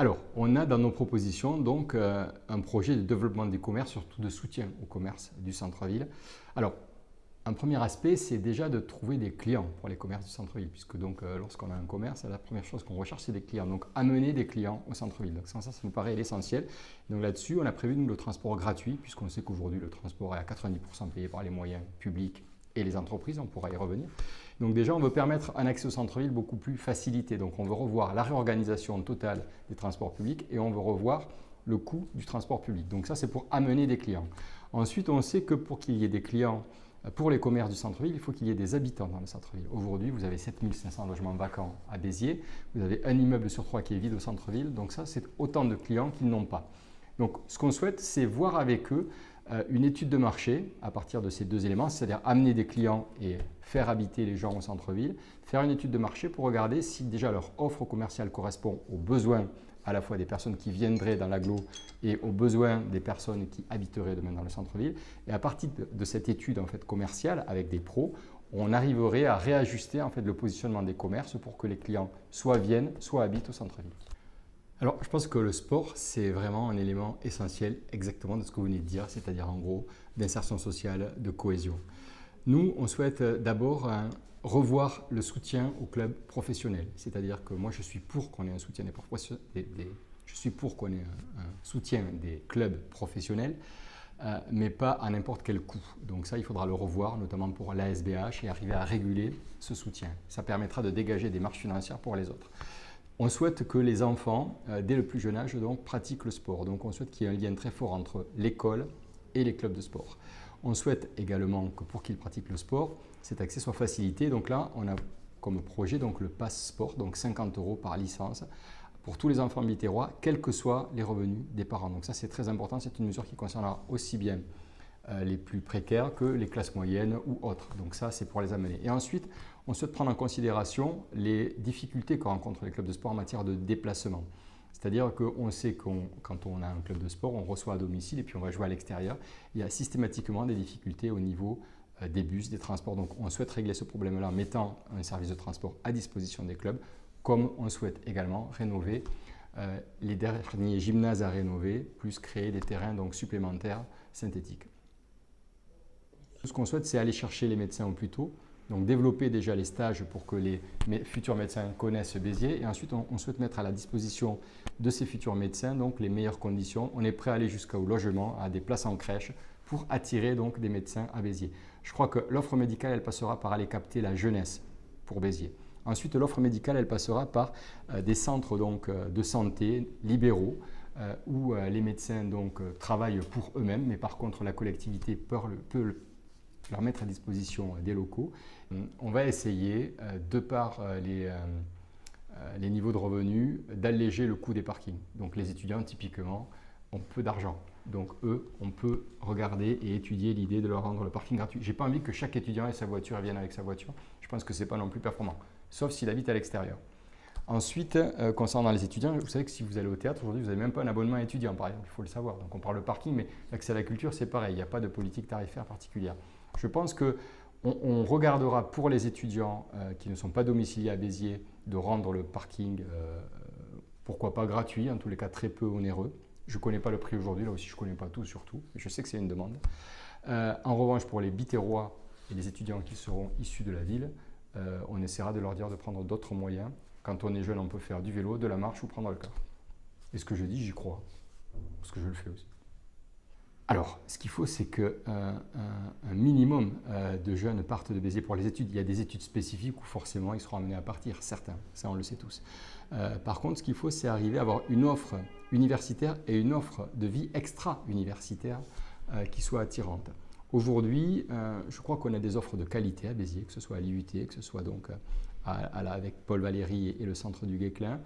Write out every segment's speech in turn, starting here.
Alors, on a dans nos propositions donc un projet de développement des commerces, surtout de soutien au commerce du centre-ville. Alors, un premier aspect, c'est déjà de trouver des clients pour les commerces du centre-ville, puisque donc lorsqu'on a un commerce, la première chose qu'on recherche, c'est des clients. Donc, amener des clients au centre-ville. Donc, ça nous paraît l'essentiel. Donc là-dessus, on a prévu nous, le transport gratuit, puisqu'on sait qu'aujourd'hui, le transport est à 90% payé par les moyens publics et les entreprises. On pourra y revenir. Donc déjà, on veut permettre un accès au centre-ville beaucoup plus facilité. Donc on veut revoir la réorganisation totale des transports publics et on veut revoir le coût du transport public. Donc ça, c'est pour amener des clients. Ensuite, on sait que pour qu'il y ait des clients pour les commerces du centre-ville, il faut qu'il y ait des habitants dans le centre-ville. Aujourd'hui, vous avez 7500 logements vacants à Béziers. Vous avez un immeuble sur 3 qui est vide au centre-ville. Donc ça, c'est autant de clients qu'ils n'ont pas. Donc ce qu'on souhaite, c'est voir avec eux une étude de marché à partir de ces deux éléments, c'est-à-dire amener des clients et faire habiter les gens au centre-ville, faire une étude de marché pour regarder si déjà leur offre commerciale correspond aux besoins à la fois des personnes qui viendraient dans l'agglo et aux besoins des personnes qui habiteraient demain dans le centre-ville. Et à partir de cette étude en fait, commerciale avec des pros, on arriverait à réajuster en fait, le positionnement des commerces pour que les clients soit viennent, soit habitent au centre-ville. Alors, je pense que le sport, c'est vraiment un élément essentiel exactement de ce que vous venez de dire, c'est-à-dire en gros d'insertion sociale, de cohésion. Nous, on souhaite d'abord revoir le soutien aux clubs professionnels, c'est-à-dire que moi, je suis pour qu'on ait un soutien je suis pour qu'on ait un soutien des clubs professionnels, mais pas à n'importe quel coût. Donc ça, il faudra le revoir, notamment pour l'ASBH, et arriver à réguler ce soutien. Ça permettra de dégager des marges financières pour les autres. On souhaite que les enfants, dès le plus jeune âge, donc, pratiquent le sport. Donc on souhaite qu'il y ait un lien très fort entre l'école et les clubs de sport. On souhaite également que pour qu'ils pratiquent le sport, cet accès soit facilité. Donc là, on a comme projet donc, le pass sport, donc 50 € par licence, pour tous les enfants bitérois, quels que soient les revenus des parents. Donc ça, c'est très important. C'est une mesure qui concernera aussi bien les plus précaires que les classes moyennes ou autres. Donc ça, c'est pour les amener. Et ensuite, on souhaite prendre en considération les difficultés que rencontrent les clubs de sport en matière de déplacement. C'est-à-dire qu'on sait que quand on a un club de sport, on reçoit à domicile et puis on va jouer à l'extérieur. Il y a systématiquement des difficultés au niveau des bus, des transports. Donc on souhaite régler ce problème-là en mettant un service de transport à disposition des clubs, comme on souhaite également rénover les derniers gymnases à rénover, plus créer des terrains donc, supplémentaires synthétiques. Ce qu'on souhaite, c'est aller chercher les médecins au plus tôt. Donc développer déjà les stages pour que les futurs médecins connaissent Béziers et ensuite on souhaite mettre à la disposition de ces futurs médecins donc les meilleures conditions. On est prêt à aller jusqu'au logement, à des places en crèche pour attirer donc des médecins à Béziers. Je crois que l'offre médicale elle passera par aller capter la jeunesse pour Béziers. Ensuite l'offre médicale elle passera par des centres donc, de santé libéraux où les médecins donc, travaillent pour eux-mêmes mais par contre la collectivité peut leur mettre à disposition des locaux. On va essayer, de par les niveaux de revenus, d'alléger le coût des parkings. Donc les étudiants, typiquement, ont peu d'argent. Donc eux, on peut regarder et étudier l'idée de leur rendre le parking gratuit. Je n'ai pas envie que chaque étudiant ait sa voiture et vienne avec sa voiture. Je pense que ce n'est pas non plus performant, sauf s'il habite à l'extérieur. Ensuite, concernant les étudiants, vous savez que si vous allez au théâtre, aujourd'hui, vous n'avez même pas un abonnement étudiant, par exemple, il faut le savoir. Donc on parle de parking, mais l'accès à la culture, c'est pareil, il n'y a pas de politique tarifaire particulière. Je pense qu'on regardera pour les étudiants qui ne sont pas domiciliés à Béziers de rendre le parking, pourquoi pas gratuit, en tous les cas très peu onéreux. Je ne connais pas le prix aujourd'hui, là aussi je ne connais pas tout surtout, mais je sais que c'est une demande. En revanche, pour les bitérois et les étudiants qui seront issus de la ville, on essaiera de leur dire de prendre d'autres moyens. Quand on est jeune, on peut faire du vélo, de la marche ou prendre le car. Et ce que je dis, j'y crois, parce que je le fais aussi. Alors, ce qu'il faut, c'est qu'un minimum de jeunes partent de Béziers pour les études. Il y a des études spécifiques où forcément ils seront amenés à partir, certains, ça on le sait tous. Par contre, ce qu'il faut, c'est arriver à avoir une offre universitaire et une offre de vie extra-universitaire qui soit attirante. Aujourd'hui, je crois qu'on a des offres de qualité à Béziers, que ce soit à l'IUT, que ce soit donc avec Paul Valéry et le centre du Guesclin,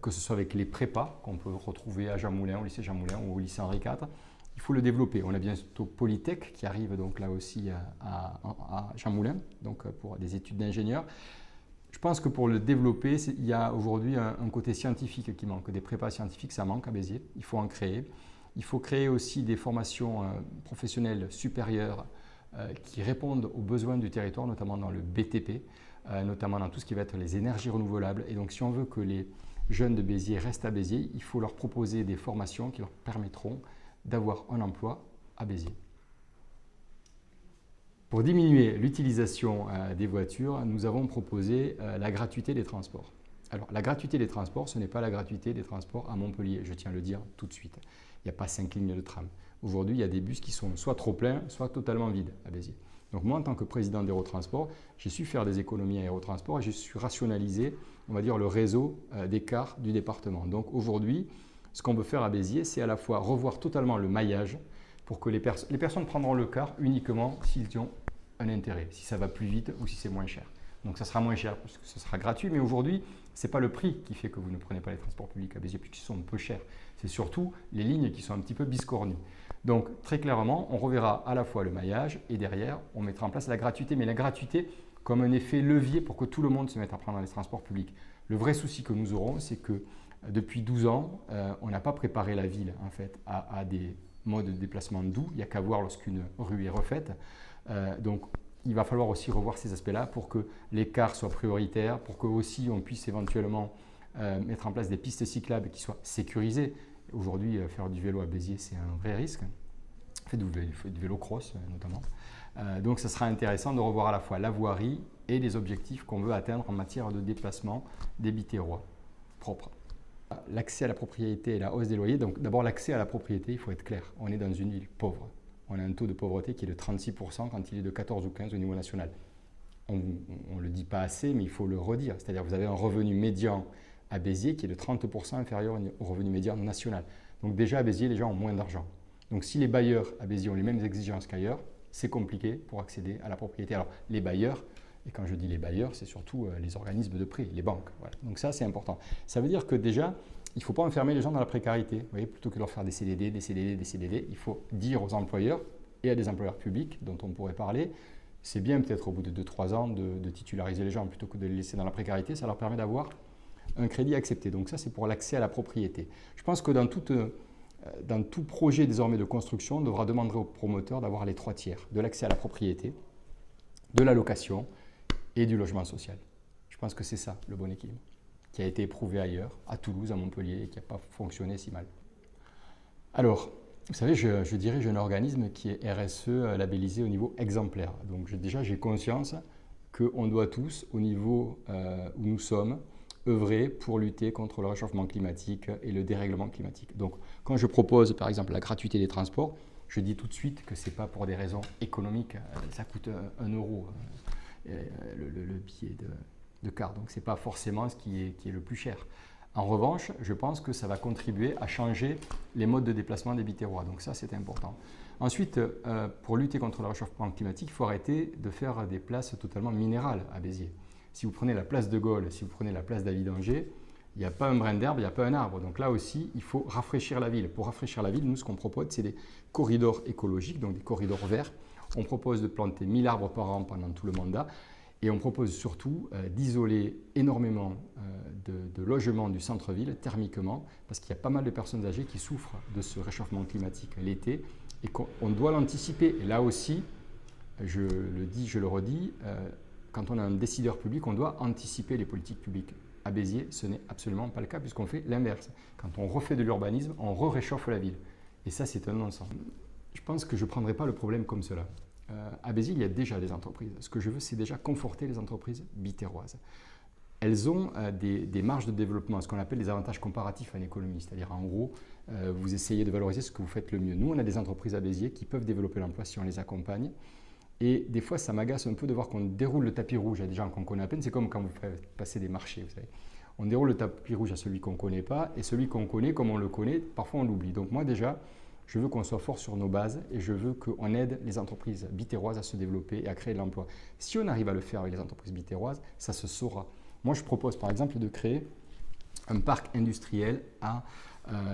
que ce soit avec les prépas qu'on peut retrouver à Jean Moulin, au lycée Jean Moulin ou au lycée Henri IV. Il faut le développer. On a bientôt Polytech qui arrive donc là aussi à Jean Moulin, donc pour des études d'ingénieurs. Je pense que pour le développer, il y a aujourd'hui un côté scientifique qui manque. Des prépas scientifiques, ça manque à Béziers. Il faut en créer. Il faut créer aussi des formations professionnelles supérieures qui répondent aux besoins du territoire, notamment dans le BTP, notamment dans tout ce qui va être les énergies renouvelables. Et donc, si on veut que les jeunes de Béziers restent à Béziers, il faut leur proposer des formations qui leur permettront d'avoir un emploi à Béziers. Pour diminuer l'utilisation des voitures, nous avons proposé la gratuité des transports. Alors, la gratuité des transports, ce n'est pas la gratuité des transports à Montpellier, je tiens à le dire tout de suite. Il n'y a pas 5 lignes de tram. Aujourd'hui, il y a des bus qui sont soit trop pleins, soit totalement vides à Béziers. Donc moi, en tant que président d'Aérotransport, j'ai su faire des économies à Aérotransport et j'ai su rationaliser, on va dire, le réseau des cars du département. Donc aujourd'hui, ce qu'on veut faire à Béziers, c'est à la fois revoir totalement le maillage pour que les personnes prendront le car uniquement s'ils ont un intérêt, si ça va plus vite ou si c'est moins cher. Donc ça sera moins cher parce que ce sera gratuit, mais aujourd'hui, ce n'est pas le prix qui fait que vous ne prenez pas les transports publics à Béziers puisqu'ils sont peu chers. C'est surtout les lignes qui sont un petit peu biscornues. Donc très clairement, on reverra à la fois le maillage et derrière, on mettra en place la gratuité, mais la gratuité comme un effet levier pour que tout le monde se mette à prendre les transports publics. Le vrai souci que nous aurons, c'est que depuis 12 ans, on n'a pas préparé la ville en fait, à des modes de déplacement doux. Il n'y a qu'à voir lorsqu'une rue est refaite. Donc il va falloir aussi revoir ces aspects-là pour que les cars soient prioritaires, pour que aussi on puisse éventuellement mettre en place des pistes cyclables qui soient sécurisées. Aujourd'hui, faire du vélo à Béziers, c'est un vrai risque. Il faut du vélo cross notamment. Donc, ça sera intéressant de revoir à la fois la voirie et les objectifs qu'on veut atteindre en matière de déplacement des Biterrois propres. L'accès à la propriété et la hausse des loyers. Donc, d'abord, l'accès à la propriété, il faut être clair. On est dans une ville pauvre. On a un taux de pauvreté qui est de 36% quand il est de 14 ou 15 au niveau national. On ne le dit pas assez, mais il faut le redire. C'est-à-dire que vous avez un revenu médian à Béziers qui est de 30% inférieur au revenu médian national. Donc déjà à Béziers, les gens ont moins d'argent. Donc si les bailleurs à Béziers ont les mêmes exigences qu'ailleurs, c'est compliqué pour accéder à la propriété. Alors les bailleurs, et quand je dis les bailleurs, c'est surtout les organismes de prêt, les banques. Voilà. Donc ça, c'est important. Ça veut dire que déjà, il ne faut pas enfermer les gens dans la précarité. Vous voyez, plutôt que de leur faire des CDD, des CDD, des CDD, il faut dire aux employeurs et à des employeurs publics dont on pourrait parler, c'est bien peut-être au bout de 2-3 ans de titulariser les gens plutôt que de les laisser dans la précarité. Ça leur permet d'avoir un crédit accepté. Donc ça, c'est pour l'accès à la propriété. Je pense que dans tout projet désormais de construction, on devra demander aux promoteurs d'avoir les 3 tiers, de l'accès à la propriété, de la location et du logement social. Je pense que c'est ça le bon équilibre, qui a été éprouvé ailleurs, à Toulouse, à Montpellier, et qui n'a pas fonctionné si mal. Alors, vous savez, je dirige un organisme qui est RSE labellisé au niveau exemplaire. Donc déjà, j'ai conscience qu'on doit tous, au niveau où nous sommes, œuvrer pour lutter contre le réchauffement climatique et le dérèglement climatique. Donc, quand je propose, par exemple, la gratuité des transports, je dis tout de suite que ce n'est pas pour des raisons économiques. Ça coûte 1 euro le billet de car. Donc, ce n'est pas forcément ce qui est le plus cher. En revanche, je pense que ça va contribuer à changer les modes de déplacement des Biterrois. Donc ça, c'est important. Ensuite, pour lutter contre le réchauffement climatique, il faut arrêter de faire des places totalement minérales à Béziers. Si vous prenez la place de Gaulle, si vous prenez la place David Angers, il n'y a pas un brin d'herbe, il n'y a pas un arbre. Donc là aussi, il faut rafraîchir la ville. Pour rafraîchir la ville, nous, ce qu'on propose, c'est des corridors écologiques, donc des corridors verts. On propose de planter 1000 arbres par an pendant tout le mandat. Et on propose surtout d'isoler énormément de logements du centre-ville thermiquement, parce qu'il y a pas mal de personnes âgées qui souffrent de ce réchauffement climatique l'été et qu'on doit l'anticiper. Et là aussi, je le dis, je le redis, quand on a un décideur public, on doit anticiper les politiques publiques. À Béziers, ce n'est absolument pas le cas puisqu'on fait l'inverse. Quand on refait de l'urbanisme, on réchauffe la ville. Et ça, c'est un non-sens. Je pense que je ne prendrai pas le problème comme cela. À Béziers, il y a déjà des entreprises. Ce que je veux, c'est déjà conforter les entreprises biterroises. Elles ont des marges de développement, ce qu'on appelle des avantages comparatifs en économie. C'est-à-dire, en gros, vous essayez de valoriser ce que vous faites le mieux. Nous, on a des entreprises à Béziers qui peuvent développer l'emploi si on les accompagne. Et des fois, ça m'agace un peu de voir qu'on déroule le tapis rouge à des gens qu'on connaît à peine. C'est comme quand vous faites passer des marchés, vous savez. On déroule le tapis rouge à celui qu'on ne connaît pas, et celui qu'on connaît, comme on le connaît, parfois on l'oublie. Donc moi déjà, je veux qu'on soit fort sur nos bases et je veux qu'on aide les entreprises biterroises à se développer et à créer de l'emploi. Si on arrive à le faire avec les entreprises biterroises, ça se saura. Moi, je propose par exemple de créer un parc industriel à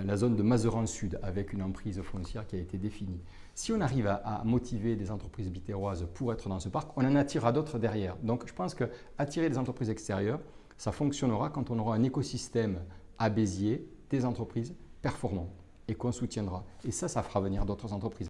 la zone de Mazeran Sud avec une emprise foncière qui a été définie. Si on arrive à motiver des entreprises biterroises pour être dans ce parc, on en attirera d'autres derrière. Donc je pense qu'attirer des entreprises extérieures, ça fonctionnera quand on aura un écosystème à Béziers, des entreprises performantes et qu'on soutiendra. Et ça fera venir d'autres entreprises.